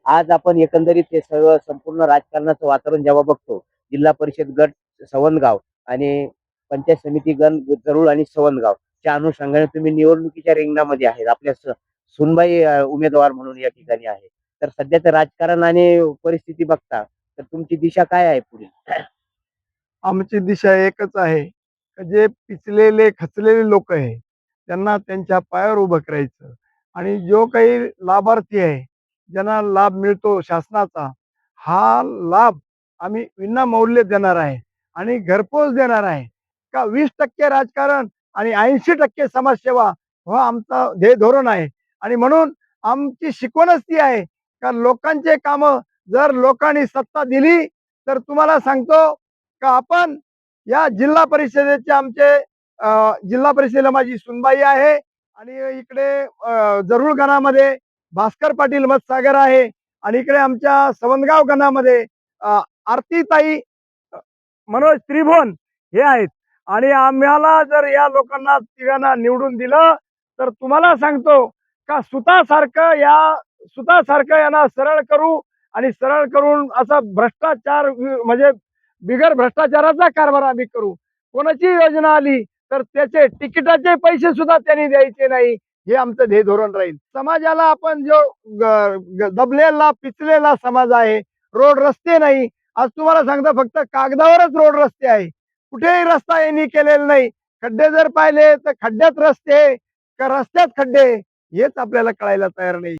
आज आपण एकंदरीत हे सर्व संपूर्ण राजकारणाचं वातावरण जेव्हा बघतो, जिल्हा परिषद गट सवंदगाव आणि पंचायत समिती गण जरूळ आणि सवंदगावच्या अनुषंगाने तुम्ही निवडणुकीच्या रिंगणामध्ये आहेत. आपल्या सुनबाई उमेदवार म्हणून या ठिकाणी आहे. तर सध्याचं राजकारण आणि परिस्थिती बघता, तर तुमची दिशा काय आहे पुढील? आमची दिशा एकच आहे जे पिचलेले खचलेले लोक आहे त्यांना त्यांच्या पायावर उभं करायचं आणि जो काही लाभार्थी आहे ज्यांना लाभ मिळतो शासनाचा हा लाभ आम्ही विनामौल्य देणार आहे आणि घरपोच देणार आहे का 20% राजकारण आणि 80% समाजसेवा हा आमचा ध्येय धोरण आहे आणि म्हणून आमची शिकवणच ती आहे का लोकांचे काम जर लोकांनी सत्ता दिली तर तुम्हाला सांगतो का आपण या जिल्हा परिषदेचे आमचे जिल्हा परिषदेला माझी सुनबाई आहे आणि इकडे जरूर गणामध्ये भास्कर पाटील मतसागर आहे आणि इकडे आमच्या सवंदगाव गणामध्ये आरतीताई मनोज त्रिभुवन हे आहेत आणि आम्हाला जर या लोकांना तिघांना निवडून दिलं तर तुम्हाला सांगतो का सुतासारखं यांना सरळ करू आणि सरळ करून असा भ्रष्टाचार म्हणजे बिगर भ्रष्टाचाराचा कारभार आम्ही करू कोणाची योजना आली तर त्याचे तिकिटाचे पैसे सुद्धा त्यांनी द्यायचे नाही हे आमचं ध्येय धोरण राहील समाजाला आपण जो दबलेला पिचलेला समाज आहे रोड रस्ते नाही आज तुम्हाला सांगतो फक्त कागदावरच रोड रस्ते आहे कुठेही रस्ता यांनी केलेला नाही खड्डे जर पाहिले तर खड्ड्यात रस्ते का रस्त्यात खड्डे हेच आपल्याला कळायला तयार नाही